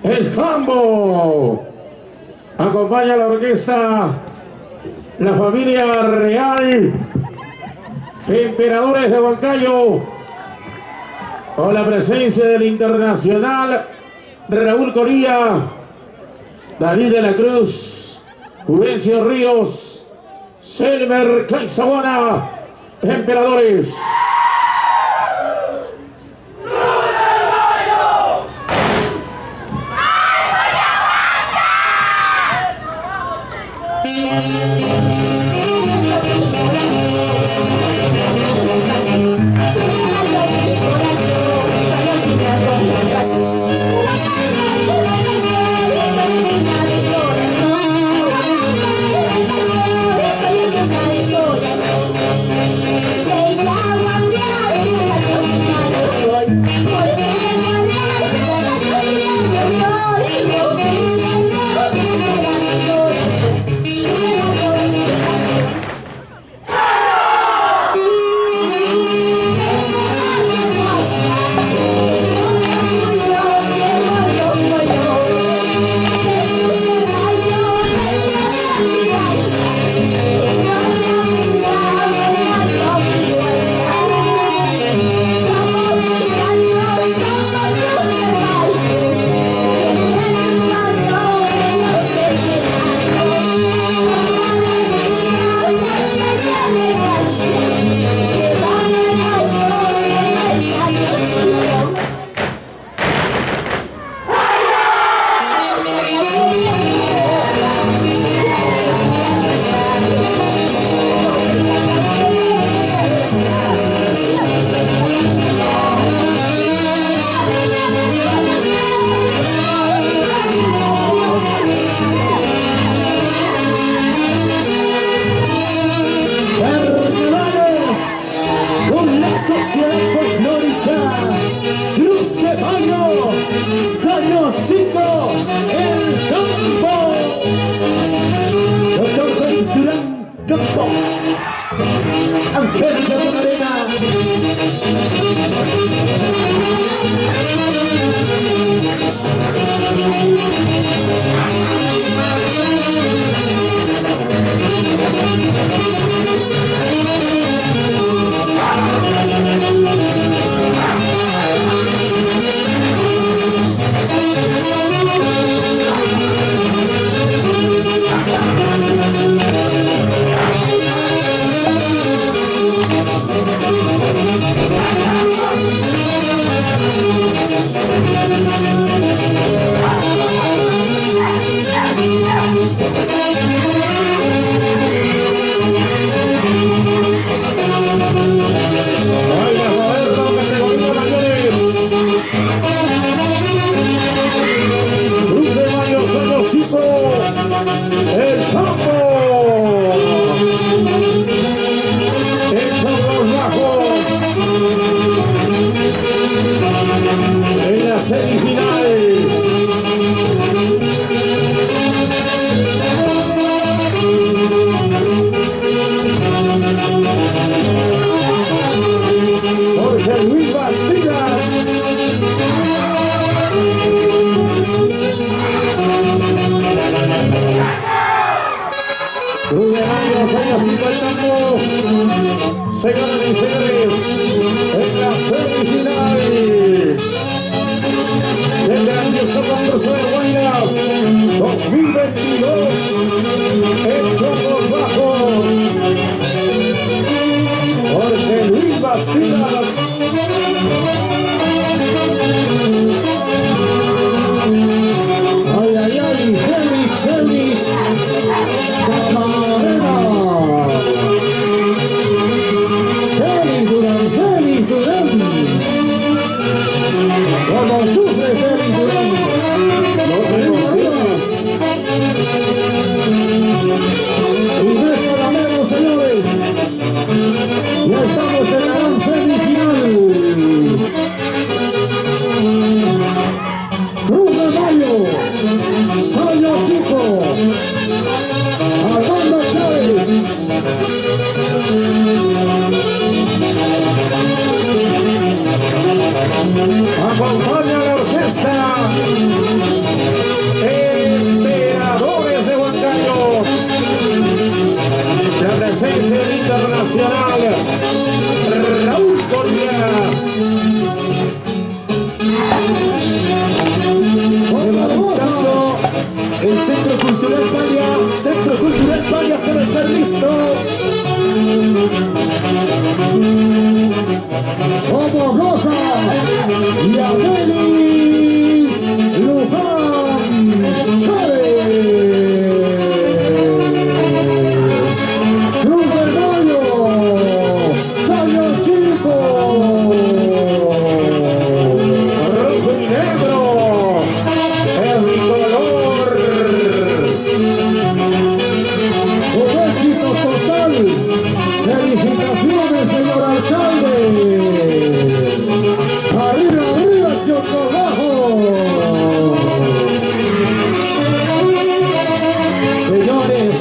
el tambo. Acompaña a la orquesta la familia real, Emperadores de Huancayo, con la presencia del internacional Raúl Coría, David de la Cruz, Juvencio Ríos, Selmer Caizabona, Emperadores. Sociedad Folclórica Cruz de Mayo, Sayo 5, el campo. Doctor Luis Durán Campos, Angélica Camarena. Señoras y señores, en la semifinal del grandioso concurso de Guayas 2022 en Chocos Bajos, Jorge Luis Bastidas. Ay, ay, ay, Félix Camarena. Félix Durán, como sufre Félix Durán, no te emocionas. Y no es para menos, señores, ya estamos en la gran semifinal. Cruz de Mayo, Sayo Chico, Armando Chávez. Acompaña a la orquesta Emperadores de Huancayo. La presencia internacional, Raúl Correa. Se va listando el Centro Cultural Palias. Centro Cultural Palias debe estar listo. Como Rosa y Adeli Luján Chávez. Cruz del Gallo, Sayo Chico. Rojo y negro, el color. Un éxito total. Felicitaciones, señor alcalde. Arriba, arriba, Choco abajo. Señores,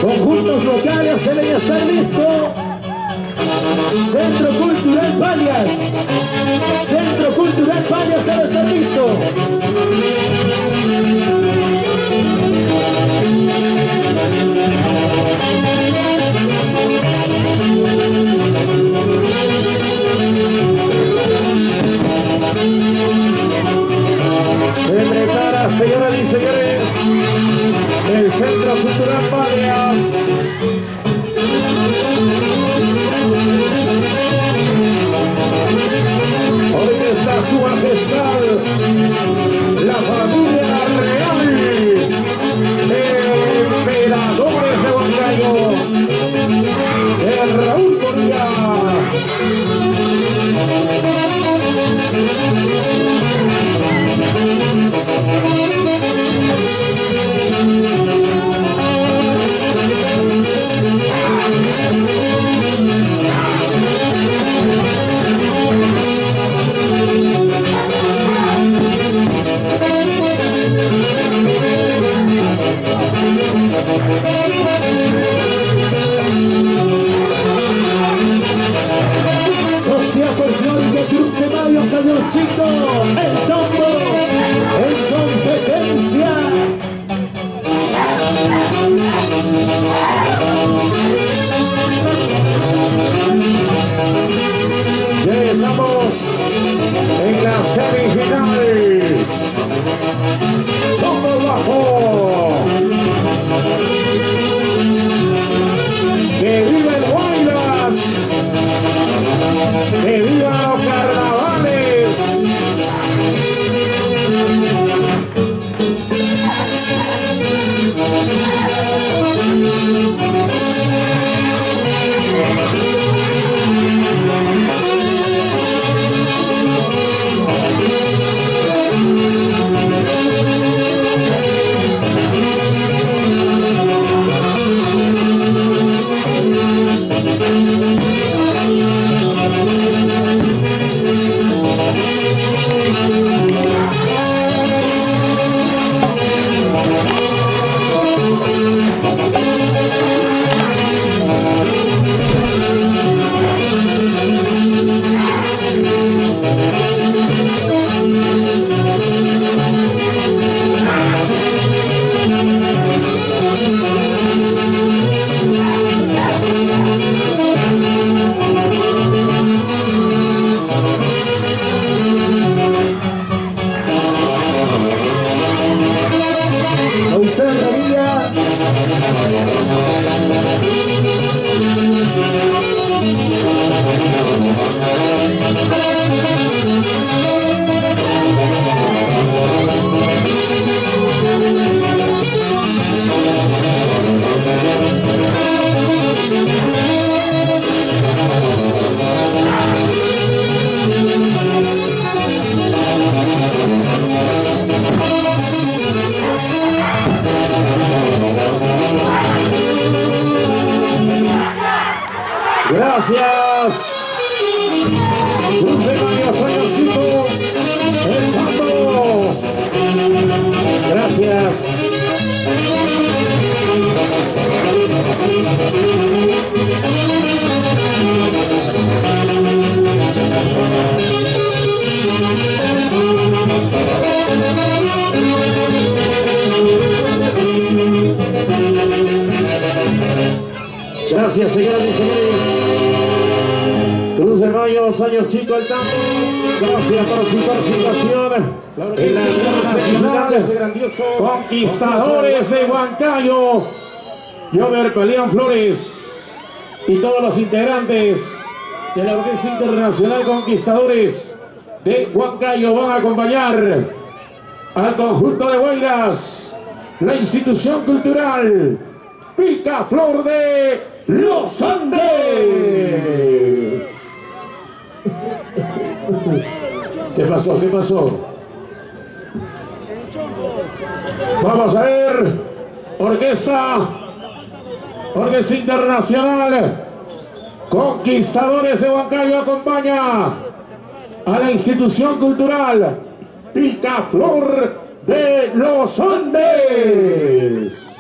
conjuntos locales deben estar listo. Centro Cultural Palias. Centro Cultural Palias debe estar listo. Se prepara, señoras y señores, el Centro Cultural Palias. Hoy está su majestad, la familia real, emperadores de Huancayo, el Raúl Correa. Sociedad Folclórica Cruz de Mayo, señor Chico, el tombo en competencia. Ya estamos en la semifinal. Tombo bajo. ¡Que viva el Guaylas! ¡Que viva los carnavales! Gracias. Cruz de Mayo, señorcito. El campo. Gracias. Gracias, señoras y señores. Cruz de Mayo, años chicos el tanto. Gracias por su participación en la internacional grandioso Conquistadores de Huancayo. Jover Peleón Flores y todos los integrantes de la Orquesta Internacional Conquistadores de Huancayo van a acompañar al conjunto de Huaylas, la institución cultural Picaflor de los Andes. ¿Qué pasó? ¿Qué pasó? Vamos a ver. Orquesta Internacional Conquistadores de Huancayo acompaña a la institución cultural Picaflor de los Andes.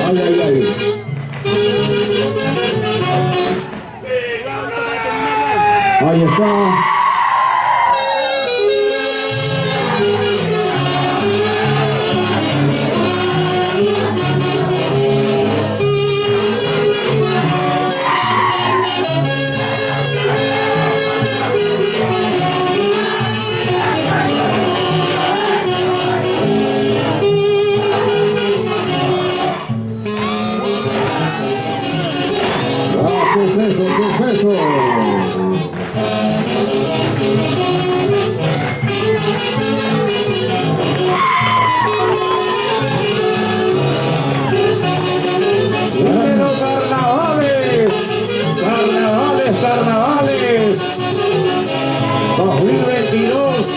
Ay, ay, ay. Ahí está. ¿Qué es eso? ¿Qué es eso? Pero carnavales, carnavales, carnavales 2022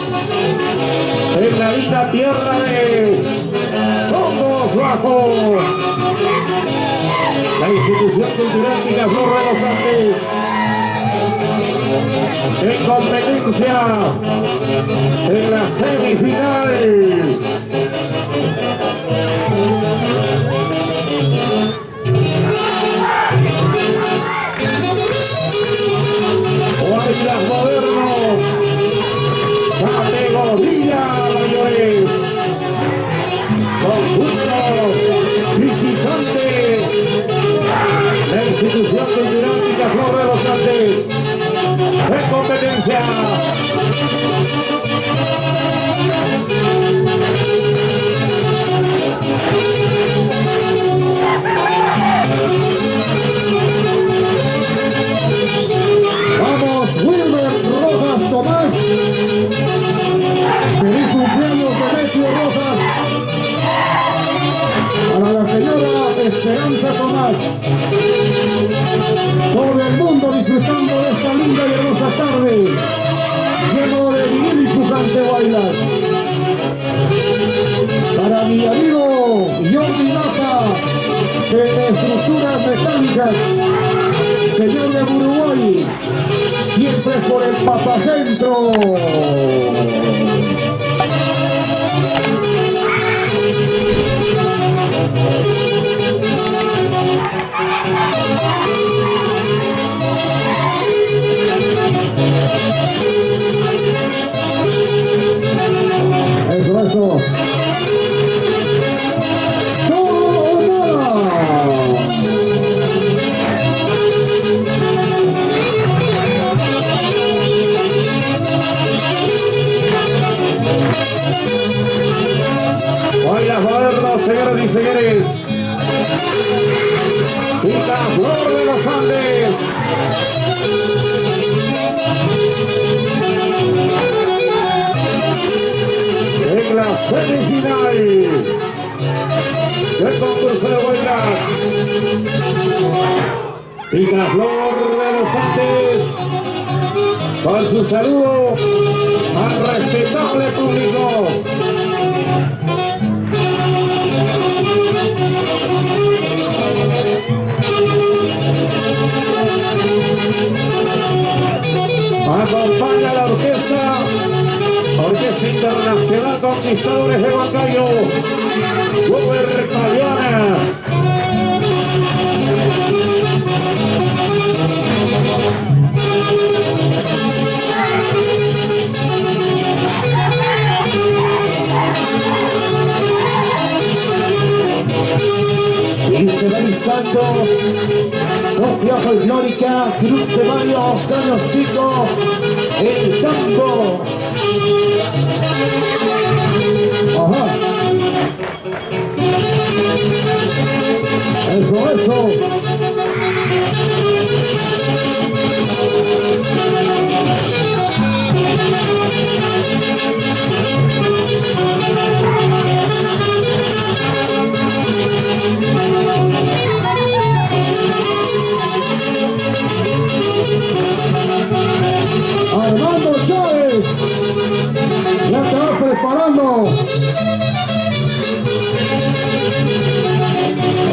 en la linda tierra de Chongos Bajo, la institución cultural Picaflor de los Andes en competencia en la semifinal. Huaylas Moderno, categoría mayores, conjunto visitante, la institución cultural Picaflor de los Andes en competencia. Vamos, Wilmer Rojas Tomás. Feliz cumpleaños de Demetrio Rojas. Para la señora Esperanza Tomás. Todo el mundo disfrutando de esta linda y hermosa tarde, lleno de vinil y pujante bailar. Para mi amigo Jordi Mata, de Estructuras Metálicas, señor de Uruguay, siempre por el Papacentro. Eso, eso. Huaylas Moderno, señoras y señores. Picaflor de los Andes. En la semifinal del concurso de Huaylas. Picaflor de los Andes, con su saludo al respetable público. Acompaña la Orquesta Internacional Conquistadores de Huancayo, Jover Peleón. Sociedad Folclórica Cruz de Mayo, años chicos, el tambo. Ajá. Eso. Armando Chávez, ya te vas preparando.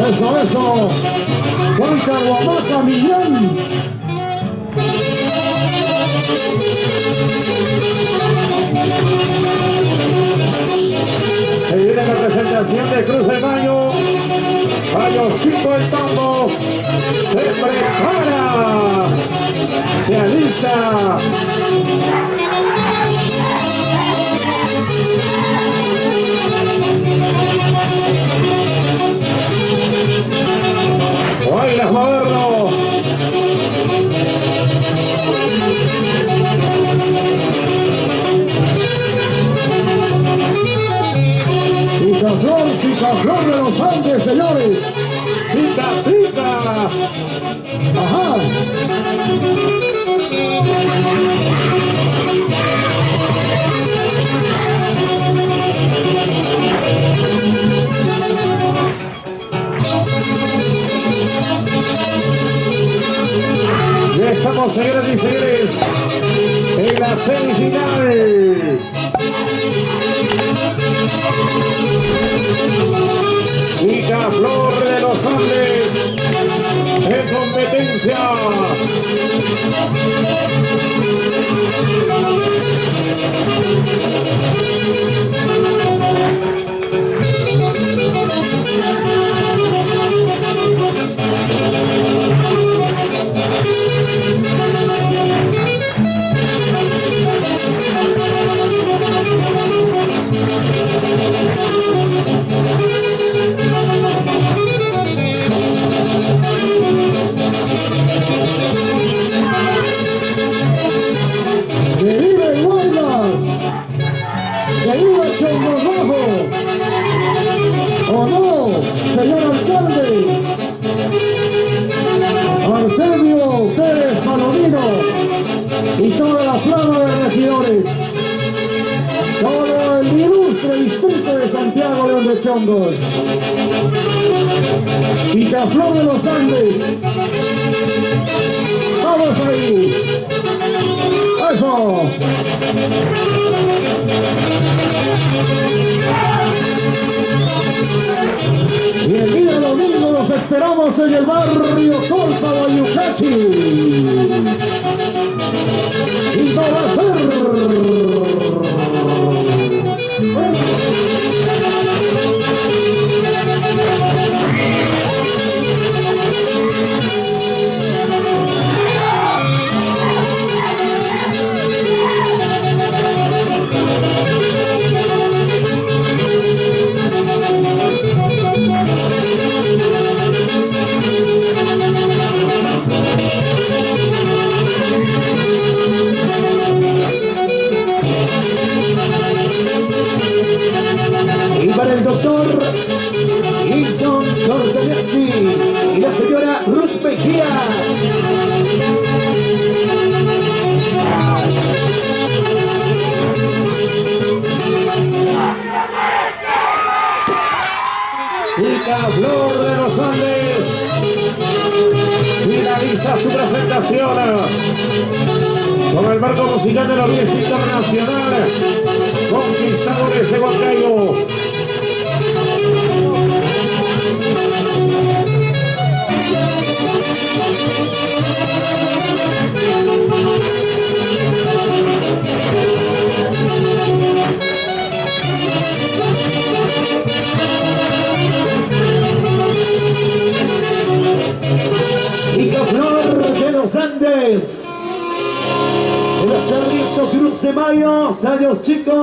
Eso. Juan Carhuamaca Millán. Se viene la presentación de Cruz de Mayo. Años chico el tambo. Se prepara. Se alista. Baila moderno. Picaflor de los Andes, señores. Pica. Ajá. Ya estamos, señoras y señores, en la semifinal. Picaflor de los Andes en competencia. ¡Que viva Iguala! ¡Que viva Chongobajo! ¿O no, señor alcalde? Arsenio Pérez Palomino y toda la plana de regidores. Todo el ilustre distrito de Santiago León de Chongos. Picaflor de los Andes. ¡Vamos ahí! ¡Eso! Y el día domingo los esperamos en el barrio Colpa, Guayucachi. Y no va a ser. Y para el doctor Gilson Cortelexi y la señora Ruth Mejía. Picaflor de los Andes finaliza su presentación con el marco musical de la Orquesta Internacional Conquistadores de Huancayo. Picaflor de los Andes. El Cerrito Cruz de Mayo, años chicos.